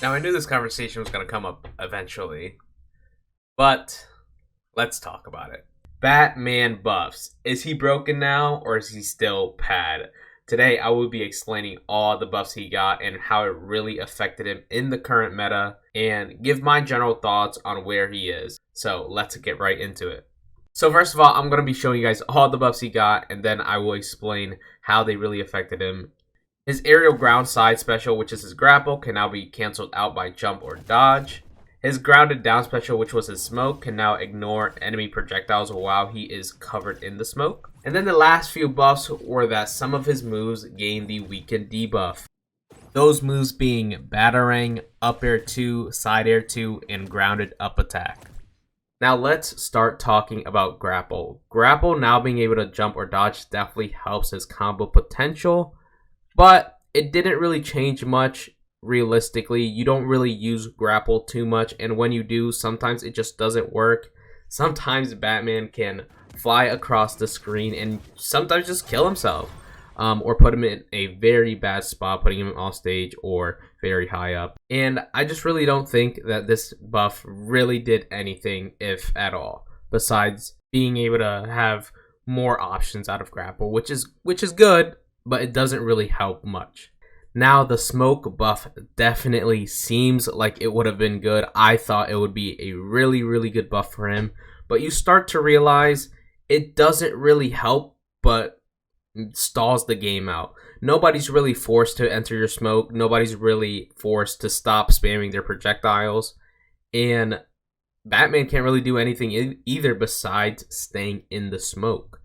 Now, I knew this conversation was going to come up eventually, but let's talk about it. Batman buffs. Is he broken now, or is he still pad? Today, I will be explaining all the buffs he got and how it really affected him in the current meta, and give my general thoughts on where he is. So, let's get right into it. So, first of all, I'm going to be showing you guys all the buffs he got, and then I will explain how they really affected him. His aerial ground side special, which is his grapple, can now be cancelled out by jump or dodge. His grounded down special, which was his smoke, can now ignore enemy projectiles while he is covered in the smoke. And then the last few buffs were that some of his moves gain the weakened debuff. Those moves being Batarang, up air 2, side air 2, and grounded up attack. Now let's start talking about grapple. Grapple now being able to jump or dodge definitely helps his combo potential, but it didn't really change much. Realistically, you don't really use grapple too much, and when you do, sometimes it just doesn't work. Sometimes Batman can fly across the screen and sometimes just kill himself, or put him in a very bad spot, putting him off stage or very high up. And I just really don't think that this buff really did anything, if at all, besides being able to have more options out of grapple, which is good, but it doesn't really help much. Now, the smoke buff definitely seems like it would have been good. I thought it would be a really, really good buff for him. But you start to realize it doesn't really help, but stalls the game out. Nobody's really forced to enter your smoke. Nobody's really forced to stop spamming their projectiles. And Batman can't really do anything either besides staying in the smoke.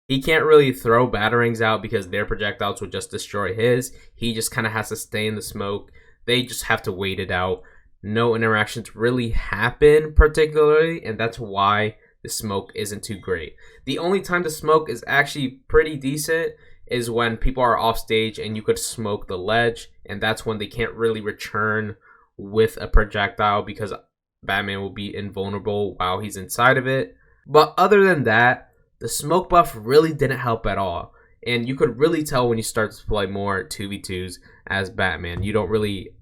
He can't really throw Batarangs out because their projectiles would just destroy his. He just kind of has to stay in the smoke. They just have to wait it out. No interactions really happen particularly, and that's why the smoke isn't too great. The only time the smoke is actually pretty decent is when people are off stage and you could smoke the ledge, and that's when they can't really return with a projectile because Batman will be invulnerable while he's inside of it. But other than that, the smoke buff really didn't help at all. And you could really tell when you start to play more 2v2s as Batman. You don't really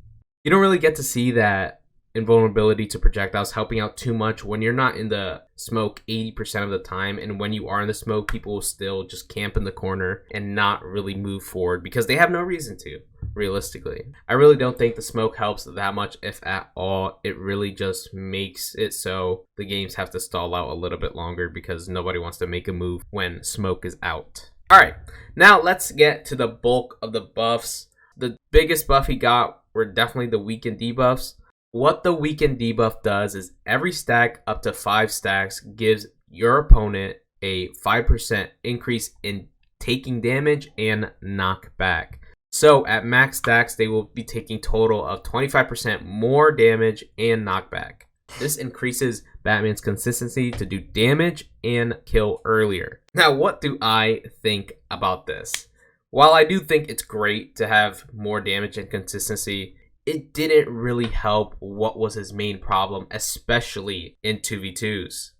get to see that invulnerability to projectiles helping out too much when you're not in the smoke 80% of the time, and when you are in the smoke, people will still just camp in the corner and not really move forward because they have no reason to. Realistically, I really don't think the smoke helps that much, if at all. It really just makes it so the games have to stall out a little bit longer because nobody wants to make a move when smoke is out. Alright, now let's get to the bulk of the buffs. The biggest buff he got were definitely the weakened debuffs. What the weakened debuff does is every stack up to 5 stacks gives your opponent a 5% increase in taking damage and knockback. So at max stacks, they will be taking total of 25% more damage and knockback. This increases Batman's consistency to do damage and kill earlier. Now, what do I think about this? While I do think it's great to have more damage and consistency, it didn't really help what was his main problem, especially in 2v2s.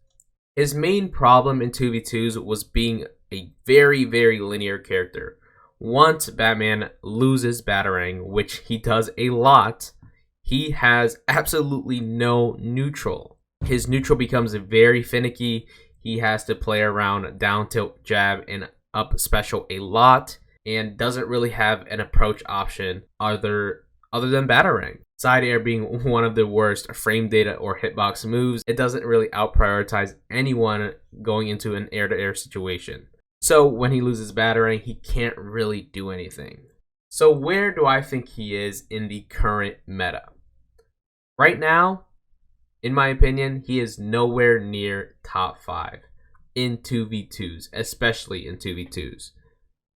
His main problem in 2v2s was being a very, very linear character. Once Batman loses Batarang, which he does a lot, he has absolutely no neutral. His neutral becomes very finicky. He has to play around down tilt, jab, and up special a lot, and doesn't really have an approach option other than Batarang. Side air being one of the worst frame data or hitbox moves, it doesn't really out-prioritize anyone going into an air-to-air situation. So when he loses Batarang, he can't really do anything. So where do I think he is in the current meta? Right now, in my opinion, he is nowhere near top 5 in 2v2s, especially in 2v2s.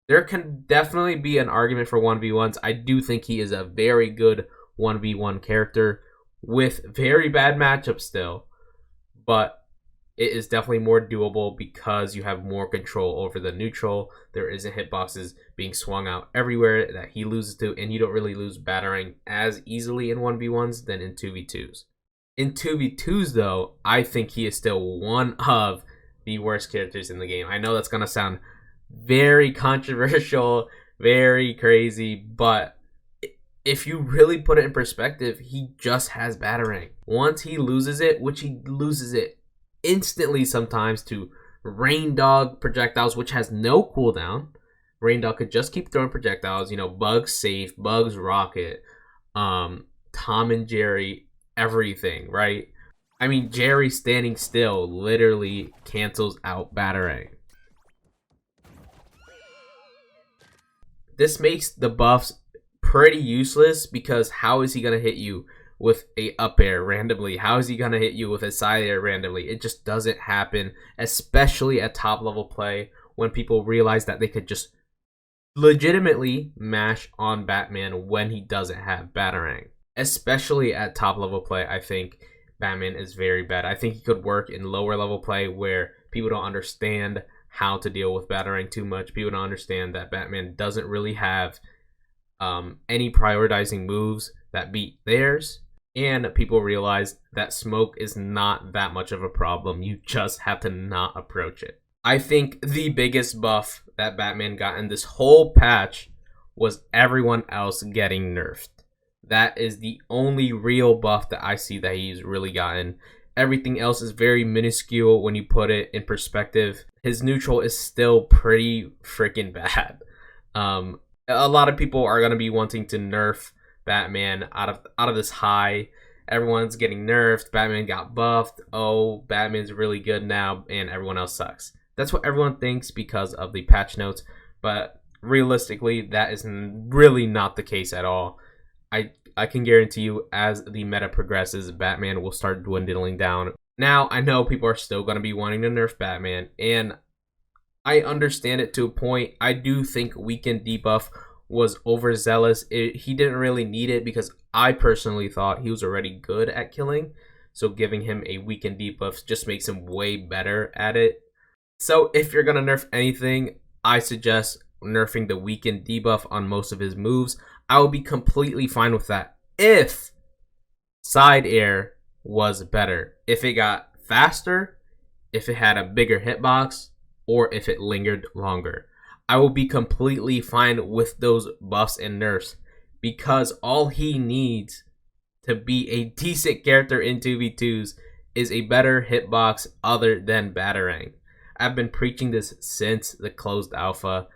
There can definitely be an argument for 1v1s. I do think he is a very good 1v1 character with very bad matchups still, but it is definitely more doable because you have more control over the neutral. There isn't hitboxes being swung out everywhere that he loses to, and you don't really lose Batarang as easily in 1v1s than in 2v2s. In 2v2s, though, I think he is still one of the worst characters in the game. I know that's going to sound very controversial, very crazy, but if you really put it in perspective, he just has Batarang. Once he loses it, which he loses it instantly sometimes to Rain Dog projectiles, which has no cooldown. Rain Dog could just keep throwing projectiles, Bugs Safe, Bugs Rocket, Tom and Jerry, everything, right? I mean, Jerry standing still literally cancels out Batarang. This makes the buffs pretty useless because how is he going to hit you with a up air randomly? How is he going to hit you with a side air randomly? It just doesn't happen, especially at top level play when people realize that they could just legitimately mash on Batman when he doesn't have Batarang. Especially at top level play, I think Batman is very bad. I think he could work in lower level play where people don't understand how to deal with Batarang too much. People don't understand that Batman doesn't really have any prioritizing moves that beat theirs, and people realize that smoke is not that much of a problem. You just have to not approach it. I think the biggest buff that Batman got in this whole patch was everyone else getting nerfed. That is the only real buff that I see that he's really gotten. Everything else is very minuscule when you put it in perspective. His neutral is still pretty freaking bad. A lot of people are going to be wanting to nerf Batman out of this high. Everyone's getting nerfed. Batman got buffed. Oh, Batman's really good now, and everyone else sucks. That's what everyone thinks because of the patch notes, but realistically, that is really not the case at all. I can guarantee you, as the meta progresses, Batman will start dwindling down. Now, I know people are still going to be wanting to nerf Batman, and I understand it to a point. I do think Weekend Debuff was overzealous. He didn't really need it because I personally thought he was already good at killing. So giving him a Weekend Debuff just makes him way better at it. So if you're going to nerf anything, I suggest nerfing the Weekend Debuff on most of his moves. I would be completely fine with that if Side Air was better. If it got faster, if it had a bigger hitbox, or if it lingered longer. I will be completely fine with those buffs and nerfs because all he needs to be a decent character in 2v2s is a better hitbox other than Batarang. I've been preaching this since the closed alpha,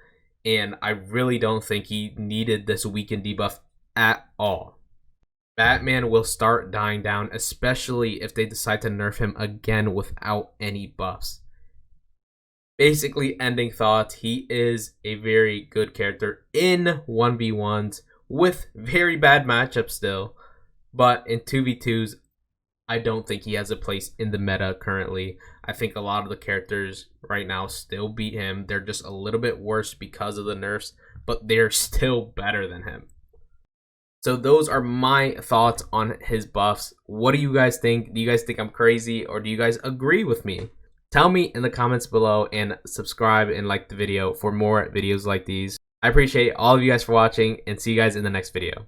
and I really don't think he needed this Weekend Debuff at all. Batman will start dying down, especially if they decide to nerf him again without any buffs. Basically, ending thought, he is a very good character in 1v1s with very bad matchups still, but in 2v2s, I don't think he has a place in the meta currently. I think a lot of the characters right now still beat him. They're just a little bit worse because of the nerfs, but they're still better than him. So those are my thoughts on his buffs. What do you guys think? Do you guys think I'm crazy, or do you guys agree with me? Tell me in the comments below, and subscribe and like the video for more videos like these. I appreciate all of you guys for watching, and see you guys in the next video.